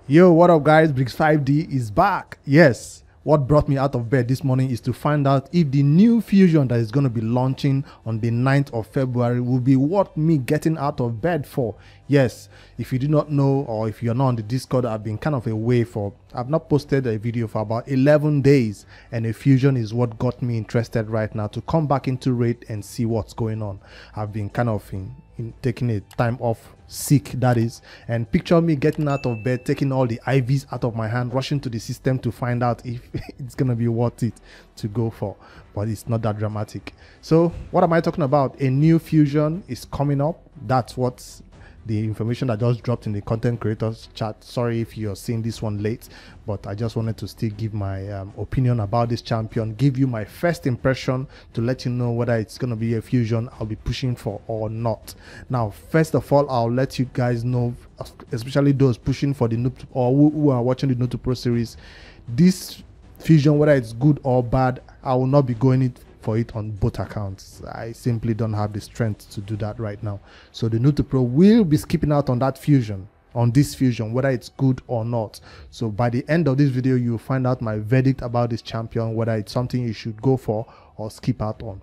Yo, what up guys? Bricks 5D is back. Yes, what brought me out of bed this morning is to find out if the new fusion that is going to be launching on the 9th of February will be worth me getting out of bed for. Yes, if you do not know, or if you're not on the Discord, I've been kind of away for, I've not posted a video for about 11 days, and a fusion is what got me interested right now to come back into raid and see what's going on. I've been kind of in taking a time off, sick that is, and picture me getting out of bed, taking all the IVs out of my hand, rushing to the system to find out if it's gonna be worth it to go for, but it's not that dramatic. So what am I talking about? A new fusion is coming up. That's what's the information that just dropped in the content creators chat. Sorry if you're seeing this one late, but I just wanted to still give my opinion about this champion, give you my first impression to let you know whether it's going to be a fusion I'll be pushing for or not. Now, first of all, I'll let you guys know, especially those pushing for the noob or who are watching the Noob to Pro series, this fusion, whether it's good or bad, I will not be going for it on both accounts. I simply don't have the strength to do that right now. So the Noob to Pro will be skipping out on that fusion, on this fusion, whether it's good or not. So by the end of this video, you'll find out my verdict about this champion, whether it's something you should go for or skip out on.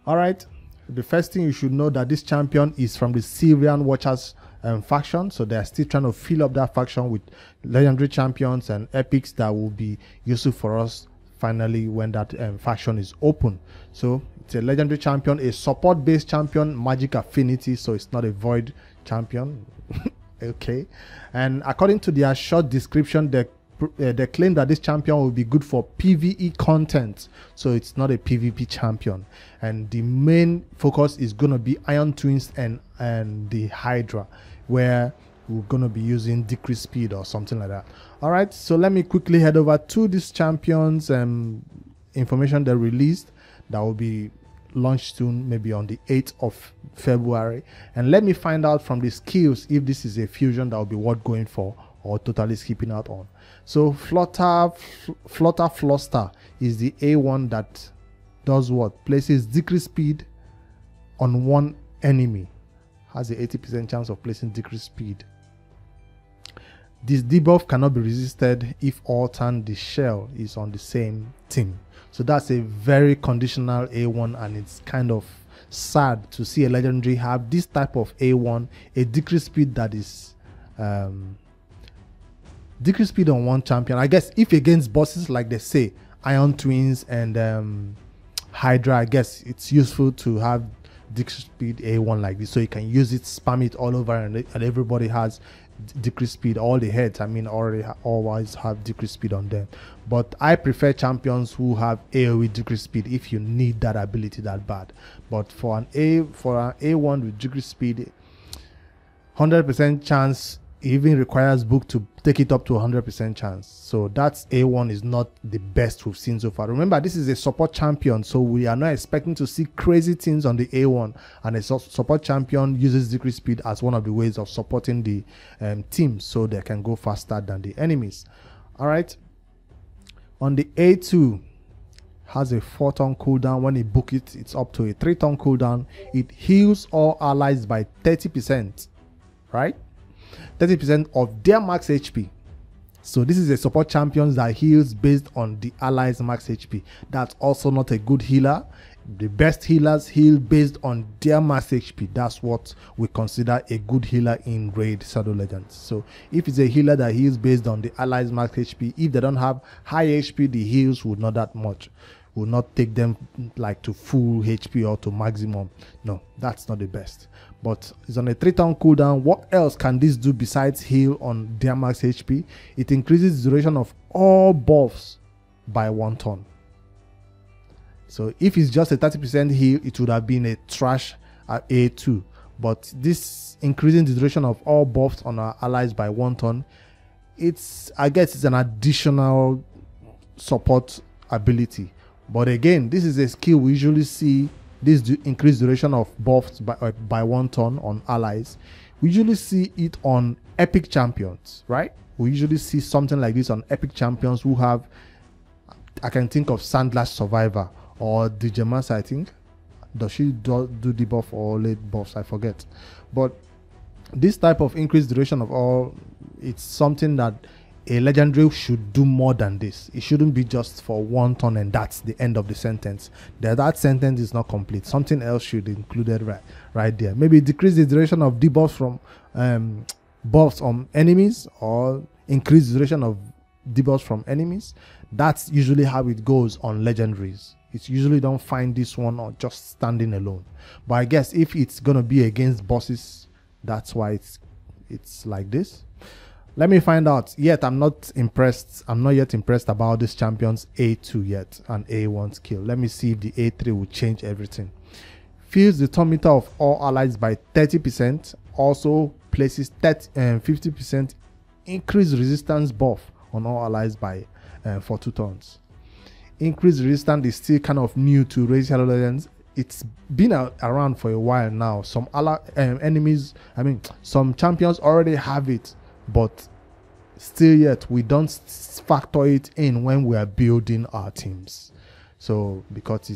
All right, the first thing you should know that this champion is from the Syrian Watchers faction, so they're still trying to fill up that faction with legendary champions and epics that will be useful for us finally when that faction is open. So it's a legendary champion, a support based champion, magic affinity, so it's not a void champion. Okay, and according to their short description, they claim that this champion will be good for PvE content, so it's not a PvP champion, and the main focus is going to be Iron Twins and the Hydra, where we're going to be using decreased speed or something like that. All right, so let me quickly head over to this champion's information they released that will be launched soon, maybe on the 8th of February, and let me find out from the skills if this is a fusion that will be worth going for or totally skipping out on. So Flutter is the A1 that does what? Places decreased speed on one enemy, has a 80% chance of placing decreased speed. This debuff cannot be resisted if Altan the Shell is on the same team. So that's a very conditional A1, and it's kind of sad to see a legendary have this type of A1, a decreased speed that is decreased speed on one champion. I guess if against bosses like they say Iron Twins and Hydra, I guess it's useful to have decreased speed A1 like this, so you can use it, spam it all over, and everybody has decreased speed. All the heads, I mean, always have decreased speed on them, but I prefer champions who have AoE decreased speed if you need that ability that bad. But for an A1 with decreased speed, 100% chance, even requires book to take it up to 100% chance. So that's A1 is not the best we've seen so far. Remember, this is a support champion, so we are not expecting to see crazy things on the A1, and a support champion uses decreased speed as one of the ways of supporting the team so they can go faster than the enemies. All right, on the A2 has a 4-turn cooldown. When you book it, it's up to a 3-turn cooldown. It heals all allies by 30%, right? 30% of their max HP. So this is a support champion that heals based on the allies max HP. That's also not a good healer. The best healers heal based on their max HP. That's what we consider a good healer in raid Shadow Legends. So if it's a healer that heals based on the allies max HP, if they don't have high HP, the heals would not that much, will not take them like to full HP or to maximum. No, that's not the best. But it's on a 3-turn cooldown. What else can this do besides heal on their max HP? It increases the duration of all buffs by 1 turn. So if it's just a 30% heal, it would have been a trash at A2. But this increasing the duration of all buffs on our allies by 1 turn, I guess it's an additional support ability. But again, this is a skill we usually see, this increased duration of buffs by 1 turn on allies. We usually see it on epic champions, right? We usually see something like this on epic champions who have, I can think of Sandlash Survivor or Digemas, I think. Does she do debuff or late buffs? I forget. But this type of increased duration of all it's something that a legendary should do more than this. It shouldn't be just for one turn and that's the end of the sentence. That sentence is not complete. Something else should be included right there. Maybe decrease the duration of debuffs from buffs on enemies, or increase the duration of debuffs from enemies. That's usually how it goes on legendaries. It's usually don't find this one or just standing alone. But I guess if it's gonna be against bosses, that's why it's like this. Let me find out. Yet I'm not impressed. I'm not yet impressed about this champion's A2 yet, and A1 skill. Let me see if the A3 will change everything. Fills the turn meter of all allies by 30%. Also places 50% increased resistance buff on all allies by for 2 turns. Increased resistance is still kind of new to Raid Shadow Legends. It's been around for a while now. Some some champions already have it, but still yet we don't factor it in when we are building our teams. So because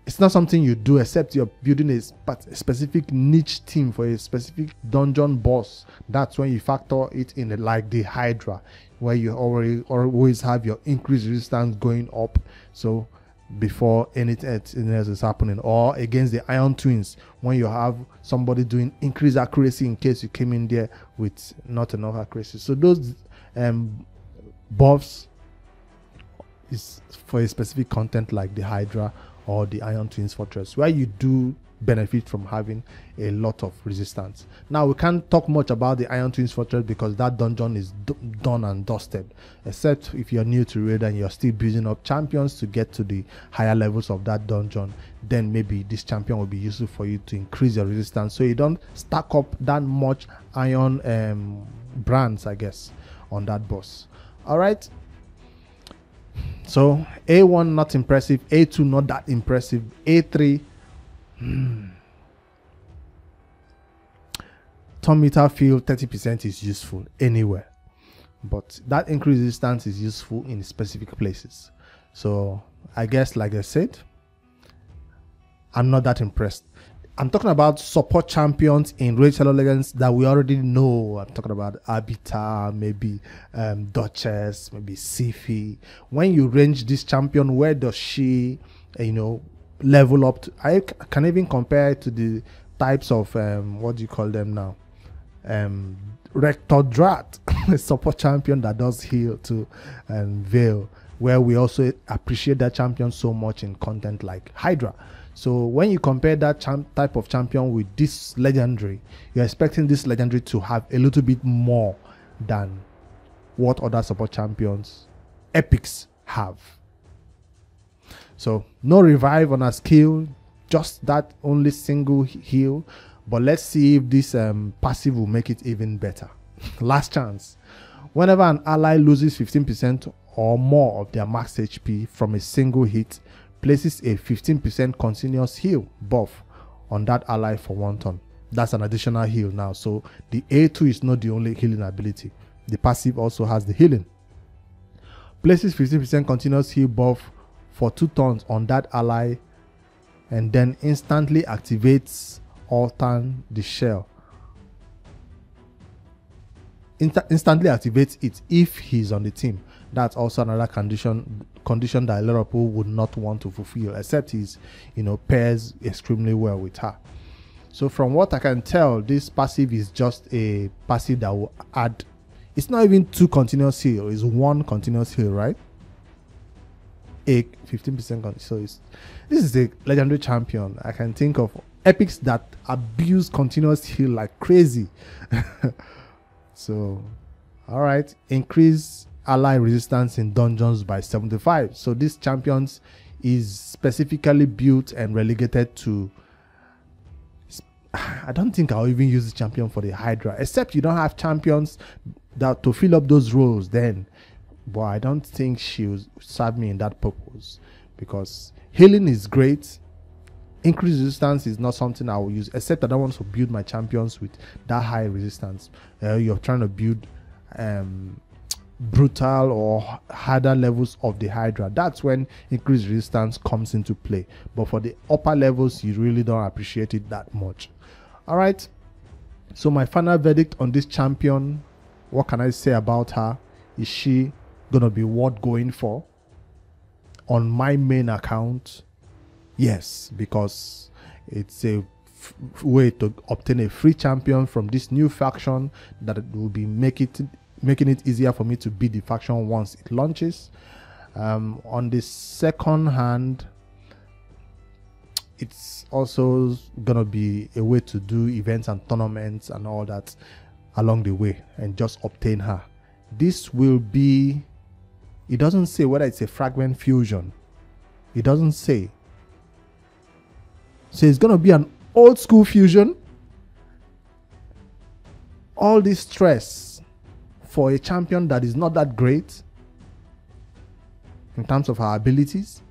it's not something you do except you're building a specific niche team for a specific dungeon boss. That's when you factor it in, like the Hydra, where you always have your increased resistance going up, so before anything else is happening. Or against the Iron Twins, when you have somebody doing increased accuracy in case you came in there with not enough accuracy. So those buffs is for a specific content like the Hydra or the Iron Twins Fortress, where you do benefit from having a lot of resistance. Now we can't talk much about the Iron Twins Fortress because that dungeon is done and dusted, except if you're new to Raid and you're still building up champions to get to the higher levels of that dungeon. Then maybe this champion will be useful for you to increase your resistance, so you don't stack up that much iron brands, I guess, on that boss. All right. So A1 not impressive, A2 not that impressive, A3 turn meter field 30% is useful anywhere, but that increased resistance is useful in specific places. So I guess, like I said, I'm not that impressed. I'm talking about support champions in Raid Shadow Legends that we already know. I'm talking about Abita, maybe Duchess, maybe Sifi. When you range this champion, where does she, level up to? I can even compare it to the types of what do you call them now? Rector Drat, a support champion that does heal to Veil, where we also appreciate that champion so much in content like Hydra. So when you compare that type of champion with this legendary, you're expecting this legendary to have a little bit more than what other support champions, epics, have. So no revive on a skill, just that only single heal. But let's see if this passive will make it even better. Last chance. Whenever an ally loses 15% or more of their max HP from a single hit, places a 15% continuous heal buff on that ally for 1 turn. That's an additional heal now. So the A2 is not the only healing ability. The passive also has the healing. Places 15% continuous heal buff for 2 turns on that ally, and then instantly activates Altern the Shell. Instantly activates it if he's on the team. That's also another condition that a lot of people would not want to fulfill, except he's pairs extremely well with her. So from what I can tell, this passive is just a passive that will add, it's not even 2 continuous heal, it's 1 continuous heal, right? A 15%. So this is a legendary champion. I can think of epics that abuse continuous heal like crazy. So all right, increase ally resistance in dungeons by 75. So this champions is specifically built and relegated to, I don't think I'll even use the champion for the Hydra, except you don't have champions that to fill up those roles then. But I don't think she will serve me in that purpose, because healing is great. Increased resistance is not something I will use, except I don't want to build my champions with that high resistance. You're trying to build brutal or harder levels of the Hydra. That's when increased resistance comes into play. But for the upper levels, you really don't appreciate it that much. All right. So my final verdict on this champion, what can I say about her? Is she gonna be worth going for on my main account? Yes, because it's a way to obtain a free champion from this new faction that will be making it easier for me to beat the faction once it launches. On the second hand, it's also gonna be a way to do events and tournaments and all that along the way and just obtain her. This will be, it doesn't say whether it's a fragment fusion. It doesn't say. So it's gonna be an old school fusion. All this stress for a champion that is not that great in terms of her abilities.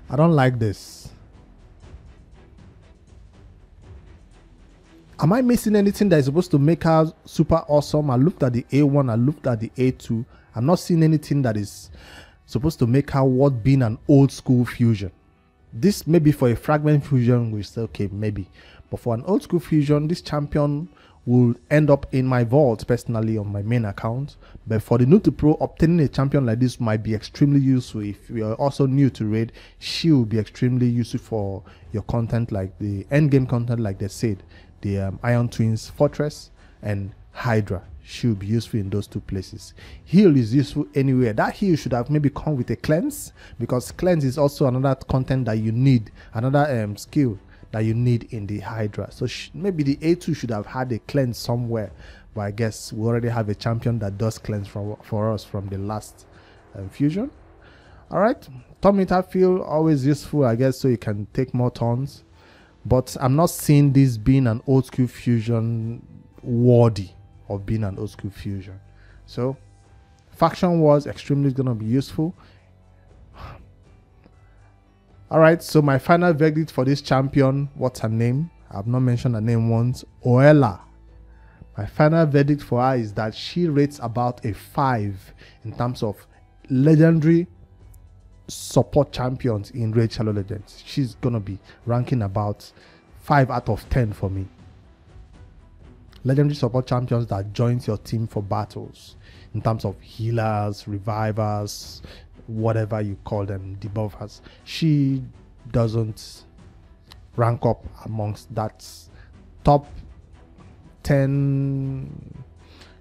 I don't like this. Am I missing anything that is supposed to make her super awesome? I looked at the A1, I looked at the A2. I'm not seeing anything that is supposed to make her worth being an old school fusion. This may be for a fragment fusion, we say okay, maybe. But for an old school fusion, this champion will end up in my vault personally on my main account. But for the new to pro, obtaining a champion like this might be extremely useful. If you are also new to raid, she will be extremely useful for your content, like the end game content, like they said, the Iron Twins Fortress and Hydra. She will be useful in those two places. Heal is useful anywhere. That heal should have maybe come with a cleanse, because cleanse is also another content that you need, another skill that you need in the Hydra. So maybe the A2 should have had a cleanse somewhere, but I guess we already have a champion that does cleanse for us from the last fusion. All right, turn meter feel always useful, I guess, so you can take more turns. But I'm not seeing this being an old school fusion worthy of being an old school fusion. So faction wars extremely gonna be useful. All right, so my final verdict for this champion, what's her name? I've not mentioned her name once. Oella. My final verdict for her is that she rates about a 5 in terms of legendary support champions in Raid Shadow Legends. She's gonna be ranking about 5 out of 10 for me. Legendary support champions that joins your team for battles in terms of healers, revivers, whatever you call them, debuffers. She doesn't rank up amongst that top 10.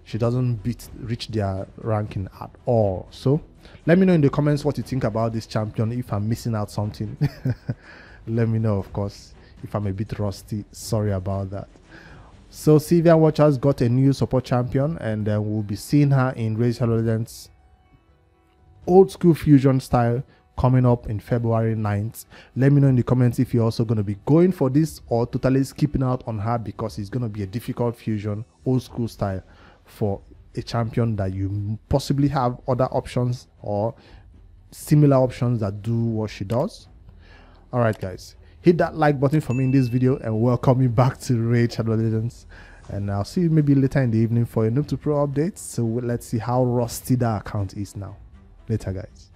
She doesn't reach their ranking at all. So let me know in the comments what you think about this champion. If I'm missing out something, let me know. Of course, if I'm a bit rusty, sorry about that. So Sylvian Watchers got a new support champion, and we'll be seeing her in Raid Shadow Legends old school fusion style coming up in February 9th. Let me know in the comments if you're also going to be going for this or totally skipping out on her, because it's going to be a difficult fusion old school style for a champion that you possibly have other options or similar options that do what she does. All right, guys, hit that like button for me in this video, and welcome me back to Raid Shadow Legends. And I'll see you maybe later in the evening for a noob to pro update. So let's see how rusty that account is now. Later, guys.